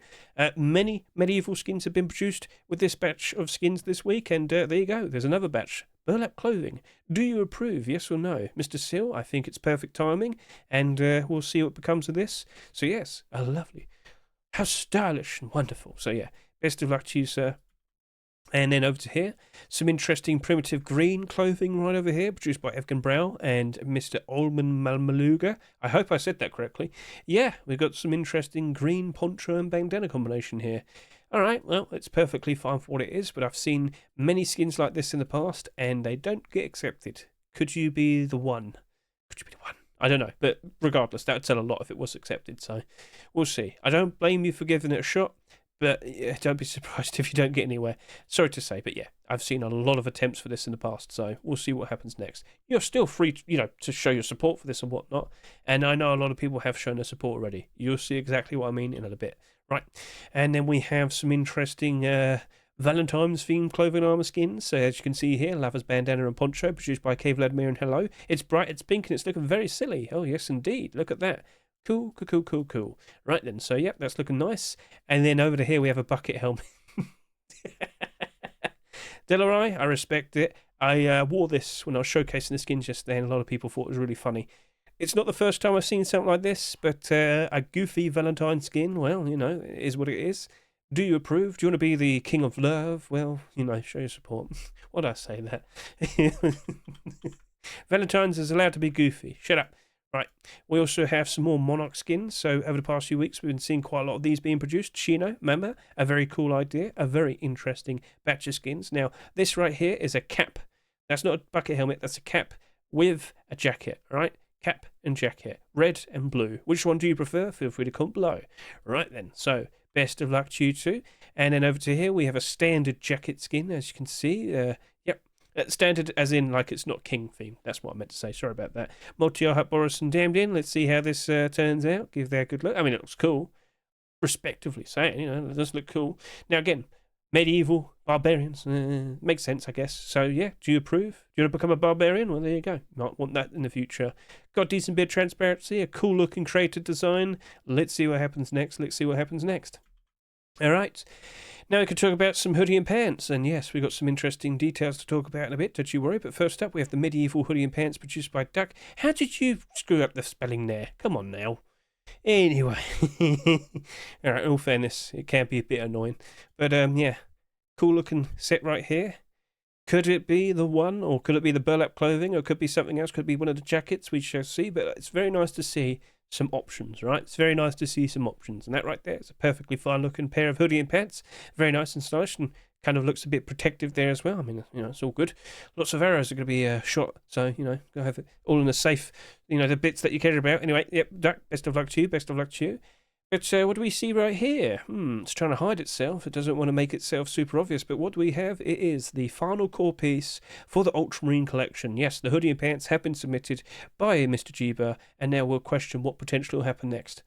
Many medieval skins have been produced with this batch of skins this week, and there you go. There's another batch. Burlap clothing. Do you approve, yes or no? Mr. Seal, I think it's perfect timing, and we'll see what becomes of this. So yes, a lovely. How stylish and wonderful. So yeah, best of luck to you, sir. And then over to here, some interesting primitive green clothing right over here, produced by Evgen Brau and Mr. Olman Malmaluga. I hope I said that correctly. Yeah, we've got some interesting green poncho and bandana combination here. All right, well, it's perfectly fine for what it is, but I've seen many skins like this in the past, and they don't get accepted. Could you be the one? Could you be the one? I don't know, but regardless, that would tell a lot if it was accepted, so we'll see. I don't blame you for giving it a shot, but yeah, don't be surprised if you don't get anywhere. Sorry to say, but yeah, I've seen a lot of attempts for this in the past, so we'll see what happens next. You're still free, to show your support for this and whatnot, and I know a lot of people have shown their support already. You'll see exactly what I mean in a little bit. Right, and then we have some interesting Valentine's themed clothing armor skins. So as you can see here, Lava's bandana and poncho, produced by K. Vladimir and Hello. It's bright, it's pink, and it's looking very silly. Oh yes, indeed. Look at that. Cool, cool, cool, cool, cool. Right then, so yep, that's looking nice. And then over to here we have a bucket helmet. Delarai, I respect it. I wore this when I was showcasing the skins yesterday, and a lot of people thought it was really funny. It's not the first time I've seen something like this, but a goofy Valentine skin, well, it is what it is. Do you approve? Do you want to be the king of love? Well, show your support. Why'd I say that? Valentine's is allowed to be goofy. Shut up. Right. We also have some more Monarch skins. So over the past few weeks, we've been seeing quite a lot of these being produced. Shino, remember? A very cool idea. A very interesting batch of skins. Now, this right here is a cap. That's not a bucket helmet. That's a cap with a jacket, right? Cap and jacket, red and blue. Which one do you prefer? Feel free to comment below. Right then, so best of luck to you two. And then over to here, we have a standard jacket skin, as you can see. Yep, standard as in like it's not king theme. That's what I meant to say. Sorry about that. Multi-Hut Boris and Damned In. Let's see how this turns out. Give that a good look. I mean, it looks cool. Respectively saying, it does look cool. Now again, medieval barbarians makes sense, I guess. So yeah, do you approve? Do you want to become a barbarian? Well, there you go. Might want that in the future. Got a decent bit of transparency, a cool looking creative design. Let's see what happens next. All right. Now we can talk about some hoodie and pants, and yes, we've got some interesting details to talk about in a bit, don't you worry. But first up, we have the medieval hoodie and pants produced by Duck. How did you screw up the spelling there? Come on now. Anyway, all right, in all fairness, it can be a bit annoying. But yeah, cool looking set right here. Could it be the one, or could it be the burlap clothing, or could it be something else? Could it be one of the jackets? We shall see, but it's very nice to see some options, right? It's very nice to see some options, and that right there is a perfectly fine looking pair of hoodie and pants. Very nice and stylish, and kind of looks a bit protective there as well. I mean, it's all good. Lots of arrows are going to be shot, so, go have it all in a safe, the bits that you care about. Anyway, yep, Duck, best of luck to you. But what do we see right here? It's trying to hide itself. It doesn't want to make itself super obvious, but what do we have? It is the final core piece for the Ultramarine collection. Yes, the hoodie and pants have been submitted by Mr. Jeeba, and now we'll question what potentially will happen next.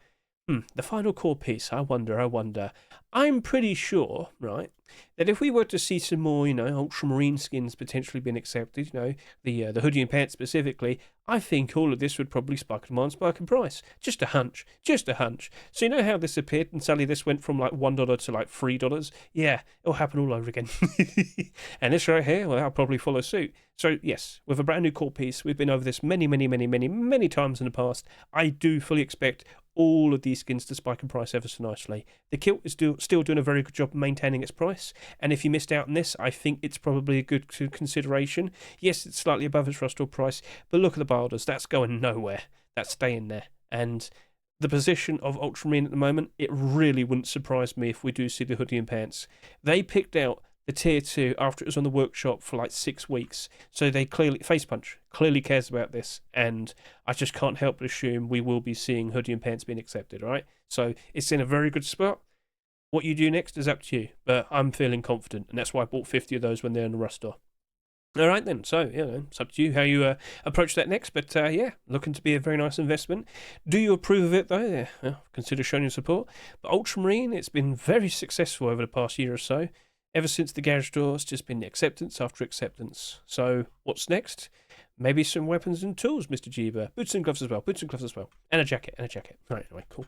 The final core piece, I wonder. I'm pretty sure, right, that if we were to see some more, Ultramarine skins potentially being accepted, the hoodie and pants specifically, I think all of this would probably spike demand, spike in price. Just a hunch. So you know how this appeared and suddenly this went from like $1 to like $3? Yeah, it'll happen all over again. And this right here, well, I'll probably follow suit. So yes, with a brand new core piece, we've been over this many times in the past. I do fully expect all of these skins to spike in price ever so nicely. The kilt is still doing a very good job maintaining its price, and if you missed out on this, I think it's probably a good consideration. Yes, it's slightly above its rustral price, but look at the bilders. That's going nowhere. That's staying there. And the position of Ultramarine at the moment, it really wouldn't surprise me if we do see the hoodie and pants. They picked out the tier 2 after it was on the workshop for like 6 weeks, so they Facepunch clearly cares about this, and I just can't help but assume we will be seeing hoodie and pants being accepted. All right, so it's in a very good spot. What you do next is up to you, but I'm feeling confident, and that's why I bought 50 of those when they're in the rust store. All right then, so it's up to you how you approach that next, but yeah, looking to be a very nice investment. Do you approve of it though? Yeah, well, consider showing your support. But Ultramarine, it's been very successful over the past year or so. Ever since the garage door, it's just been acceptance after acceptance. So what's next? Maybe some weapons and tools, Mr. Jeeba. Boots and gloves as well. And a jacket. Right, anyway, cool.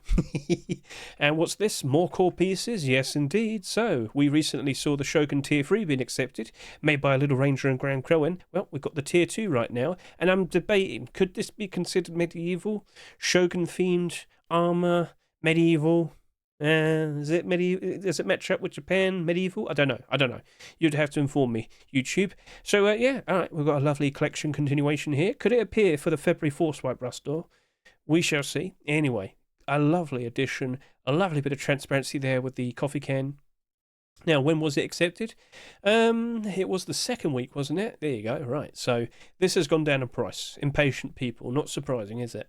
And what's this? More core pieces? Yes, indeed. So, we recently saw the Shogun Tier 3 being accepted, made by a Little Ranger and Grand Crowan. Well, we've got the Tier 2 right now, and I'm debating, could this be considered medieval? Shogun-themed armor? Medieval? Is it medieval? Does it match up with Japan medieval? I don't know. I don't know. You'd have to inform me, YouTube. So yeah, all right. We've got a lovely collection continuation here. Could it appear for the February Force Wipe Rustor? We shall see. Anyway, a lovely addition. A lovely bit of transparency there with the coffee can. Now, when was it accepted? It was the second week, wasn't it? There you go. Right. So this has gone down in price. Impatient people. Not surprising, is it?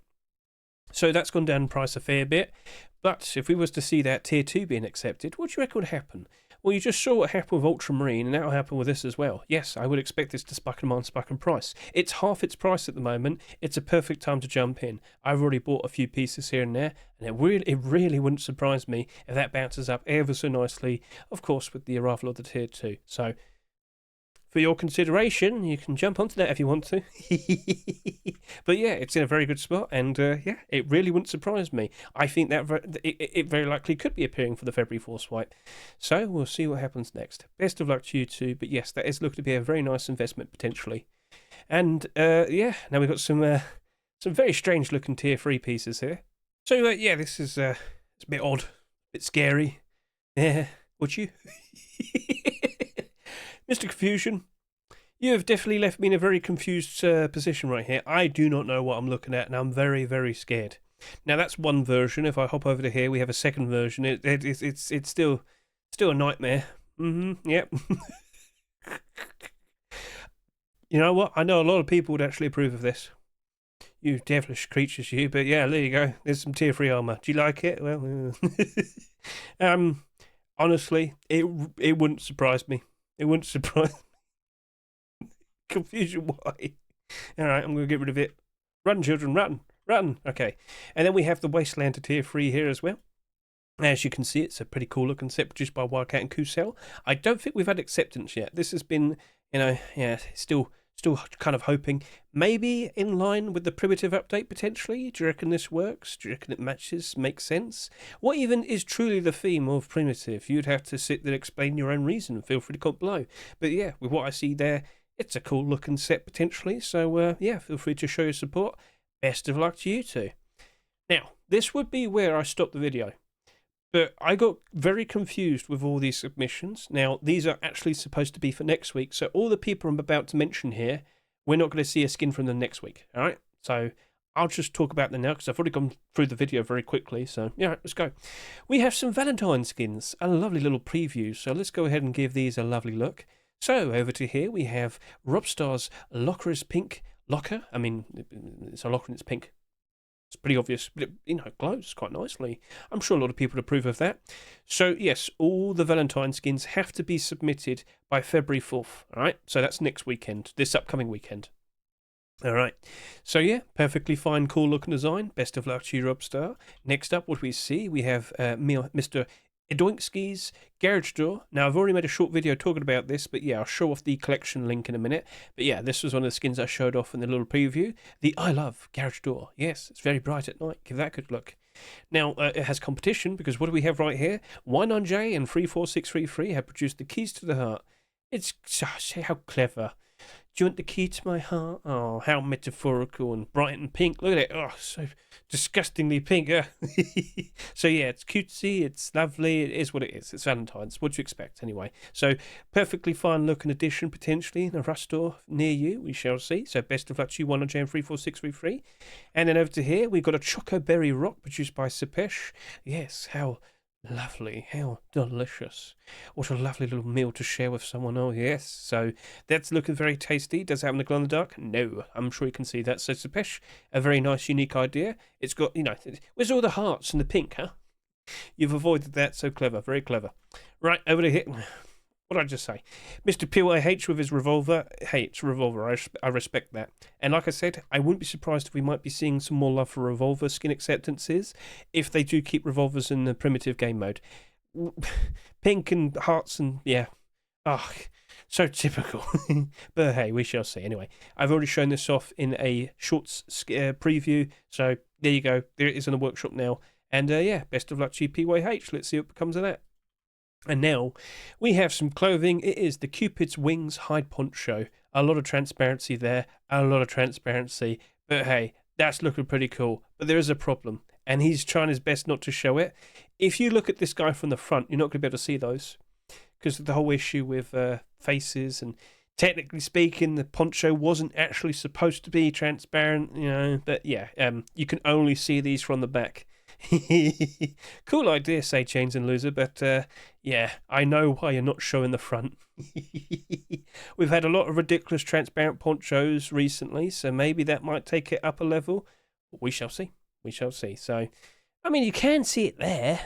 So that's gone down in price a fair bit. But if we was to see that Tier 2 being accepted, what do you reckon would happen? Well, you just saw what happened with Ultramarine, and that will happen with this as well. Yes, I would expect this to spike in price. It's half its price at the moment. It's a perfect time to jump in. I've already bought a few pieces here and there, and it really wouldn't surprise me if that bounces up ever so nicely, of course, with the arrival of the Tier 2. So, for your consideration, you can jump onto that if you want to. But yeah, it's in a very good spot, and yeah, it really wouldn't surprise me. I think that it very likely could be appearing for the February Force Wipe. So we'll see what happens next. Best of luck to you two, but yes, that is looking to be a very nice investment potentially. And yeah, now we've got some very strange looking Tier 3 pieces here. So yeah, this is it's a bit odd, a bit scary. Yeah, would you? Mr. Confusion, you have definitely left me in a very confused position right here. I do not know what I'm looking at, and I'm very, very scared. Now, that's one version. If I hop over to here, we have a second version. It's still a nightmare. Yep. You know what? I know a lot of people would actually approve of this. You devilish creatures, you. But yeah, there you go. There's some Tier 3 armour. Do you like it? Well, honestly, it wouldn't surprise me. It wouldn't surprise me. Confusion, why? Alright, I'm going to get rid of it. Run, children, run. Run. Okay. And then we have the Wasteland to Tier 3 here as well. As you can see, it's a pretty cool looking set produced by Wildcat and Kusel. I don't think we've had acceptance yet. This has been, you know, yeah, still kind of hoping. Maybe in line with the primitive update, potentially? Do you reckon this works? Do you reckon it matches, makes sense? What even is truly the theme of primitive? You'd have to sit there and explain your own reason. Feel free to comment below. But yeah, with what I see there, it's a cool looking set potentially. So yeah, feel free to show your support. Best of luck to you two. Now, this would be where I stop the video. But I got very confused with all these submissions. Now, these are actually supposed to be for next week. So all the people I'm about to mention here, we're not going to see a skin from them next week. All right? So I'll just talk about them now because I've already gone through the video very quickly. So yeah, let's go. We have some Valentine skins, a lovely little preview. So let's go ahead and give these a lovely look. So over to here, we have Robstar's Locker's Pink Locker. I mean, it's a locker and it's pink. It's pretty obvious, but it glows quite nicely. I'm sure a lot of people approve of that. So yes, all the Valentine skins have to be submitted by February 4th. All right, so that's next weekend, this upcoming weekend. All right, so yeah, perfectly fine, cool looking design. Best of luck to you, Robstar. Next up, what we see, we have Mr. Edoinkski's Garage Door. Now, I've already made a short video talking about this, but yeah, I'll show off the collection link in a minute. But yeah, this was one of the skins I showed off in the little preview. The I Love Garage Door. Yes, it's very bright at night. Give that a good look. Now, it has competition, because what do we have right here? Y9J and 34633 have produced the keys to the heart. It's how clever. Do you want the key to my heart? Oh, how metaphorical and bright and pink. Look at it. Oh, so disgustingly pink. So yeah, it's cutesy, it's lovely, it is what it is. It's Valentine's. What do you expect anyway? So perfectly fine looking addition potentially in a rust store near you, we shall see. So best of luck to you, 109 34633. And then over to here, we've got a Choco Berry Rock produced by Sepesh. Yes, how lovely, how delicious. What a lovely little meal to share with someone. Oh yes, so that's looking very tasty. Does it have a glow in the dark? No, I'm sure you can see that. So Sepesh, a very nice unique idea. It's got, where's all the hearts and the pink, huh? You've avoided that, so clever, very clever. Right, over to here. What did I just say? Mr. PYH with his revolver. Hey, it's a revolver. I respect that. And like I said, I wouldn't be surprised if we might be seeing some more love for revolver skin acceptances if they do keep revolvers in the primitive game mode. Pink and hearts and, yeah. Oh, so typical. But hey, we shall see. Anyway, I've already shown this off in a shorts preview. So there you go. There it is in the workshop now. And yeah, best of luck to you, PYH. Let's see what becomes of that. And now we have some clothing. It is the Cupid's Wings Hide Poncho. A lot of transparency there. A lot of transparency. But hey, that's looking pretty cool. But there is a problem. and he's trying his best not to show it. If you look at this guy from the front, you're not going to be able to see those, because of the whole issue with faces, and technically speaking, the poncho wasn't actually supposed to be transparent, you know. But yeah, you can only see these from the back. Cool idea, say Chains and Loser, but yeah, I know why you're not showing the front. We've had a lot of ridiculous transparent ponchos recently, so maybe that might take it up a level. We shall see. We shall see. So, I mean, you can see it there.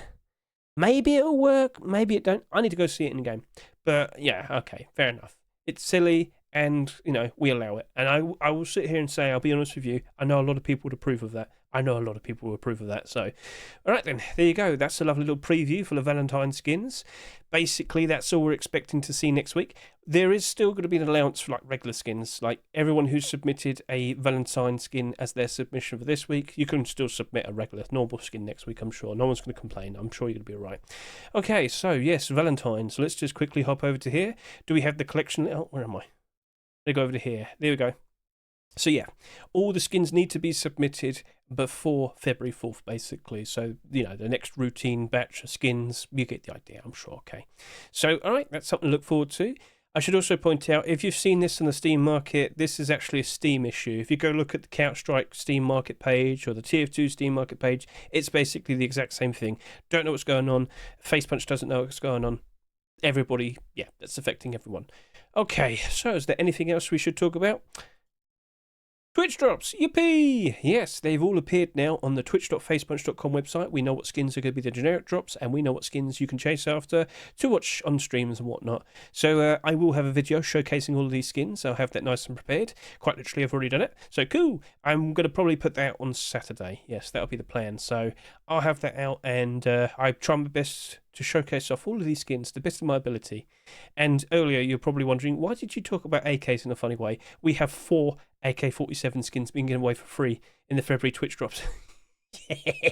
Maybe it'll work, maybe it don't. I need to go see it in the game. But yeah, okay, fair enough. It's silly, and you know, we allow it. And I will sit here and say, I'll be honest with you, I know a lot of people would approve of that. I know a lot of people will approve of that. So, all right then, there you go. That's a lovely little preview for the Valentine skins. Basically, that's all we're expecting to see next week. There is still going to be an allowance for like regular skins. Like everyone who's submitted a Valentine skin as their submission for this week, you can still submit a regular, normal skin next week, I'm sure. No one's going to complain. I'm sure you're going to be all right. Okay, so yes, Valentine. So let's just quickly hop over to here. Do we have the collection? Oh, where am I? Let me go over to here. There we go. So yeah, all the skins need to be submitted before February 4th, basically. So, you know, the next routine batch of skins, you get the idea, I'm sure, okay. So, all right, that's something to look forward to. I should also point out, if you've seen this on the Steam market, this is actually a Steam issue. If you go look at the Counter-Strike Steam market page or the TF2 Steam market page, it's basically the exact same thing. Don't know what's going on. Facepunch doesn't know what's going on. Everybody, yeah, that's affecting everyone. Okay, so is there anything else we should talk about? Twitch drops, yippee! Yes, they've all appeared now on the twitch.facepunch.com website. We know what skins are going to be the generic drops, and we know what skins you can chase after to watch on streams and whatnot. So I will have a video showcasing all of these skins. I'll have that nice and prepared. Quite literally, I've already done it. So cool. I'm going to probably put that out on Saturday. Yes, that'll be the plan. So I'll have that out, and I try my best to showcase off all of these skins to the best of my ability. And earlier, you're probably wondering, why did you talk about AKs in a funny way? We have 4 AK47 skins being given away for free in the February Twitch drops.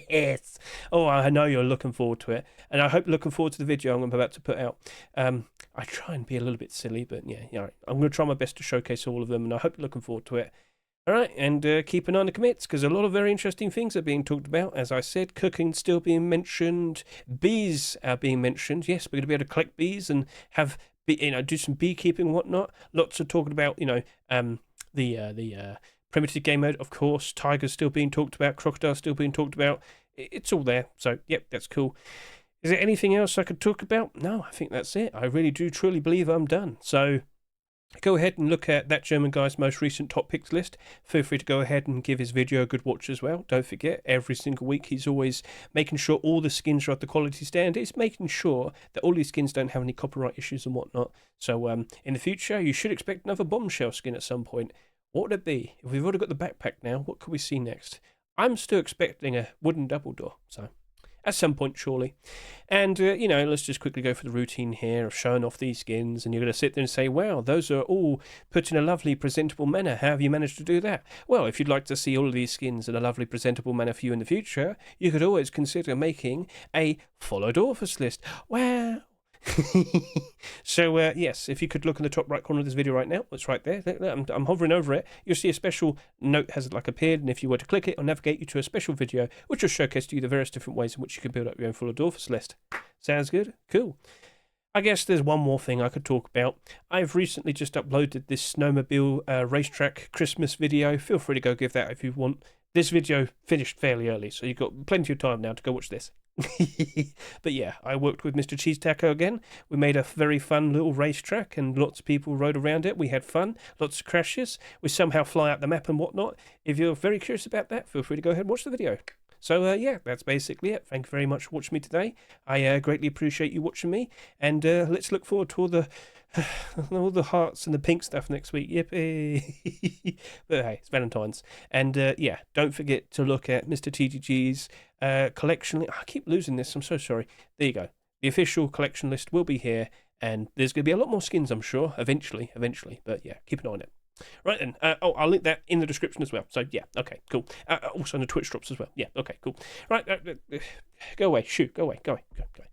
Yes! Oh, I know you're looking forward to it. And I hope you're looking forward to the video I'm about to put out. I try and be a little bit silly, but yeah, all right. I'm going to try my best to showcase all of them, and I hope you're looking forward to it. All right, and keep an eye on the commits, because a lot of very interesting things are being talked about. As I said, cooking still being mentioned. Bees are being mentioned. Yes, we're going to be able to collect bees and have, do some beekeeping and whatnot. Lots of talking about, the primitive game mode, of course. Tigers still being talked about. Crocodile still being talked about. It's all there. So, yep, that's cool. Is there anything else I could talk about? No, I think that's it. I really do truly believe I'm done. So go ahead and look at that German guy's most recent top picks list. Feel free to go ahead and give his video a good watch as well. Don't forget, every single week he's always making sure all the skins are at the quality standard. It's making sure that all these skins don't have any copyright issues and whatnot. So in the future, you should expect another bombshell skin at some point. What would it be? If we've already got the backpack now, what could we see next? I'm still expecting a wooden double door, so at some point, surely. And, let's just quickly go for the routine here of showing off these skins, and you're going to sit there and say, wow, those are all put in a lovely, presentable manner. How have you managed to do that? Well, if you'd like to see all of these skins in a lovely, presentable manner for you in the future, you could always consider making a followed authors list. Wow. So yes, if you could look in the top right corner of this video right now, it's right there. I'm hovering over it. You'll see a special note has appeared, and if you were to click it, it'll navigate you to a special video which will showcase to you the various different ways in which you can build up your own followed authors list. Sounds good? Cool. I guess there's one more thing I could talk about. I've recently just uploaded this snowmobile racetrack Christmas video. Feel free to go give that if you want. This video finished fairly early, so you've got plenty of time now to go watch this. But yeah, I worked with Mr. Cheese Taco again. We made a very fun little racetrack, and lots of people rode around it. We had fun, lots of crashes. We somehow fly out the map and whatnot. If you're very curious about that, feel free to go ahead and watch the video. So yeah, that's basically it. Thank you very much for watching me today. I greatly appreciate you watching me, and let's look forward to all the hearts and the pink stuff next week. Yippee! But hey, it's Valentine's, and yeah, don't forget to look at Mr. TGG's collection. I keep losing this. I'm so sorry. There you go. The official collection list will be here, and there's going to be a lot more skins, I'm sure, eventually. But yeah, keep an eye on it. Right then, I'll link that in the description as well. So yeah, okay, cool. Also on the Twitch drops as well. Yeah, okay, cool. Right, go away, shoot, go away, go away, go away.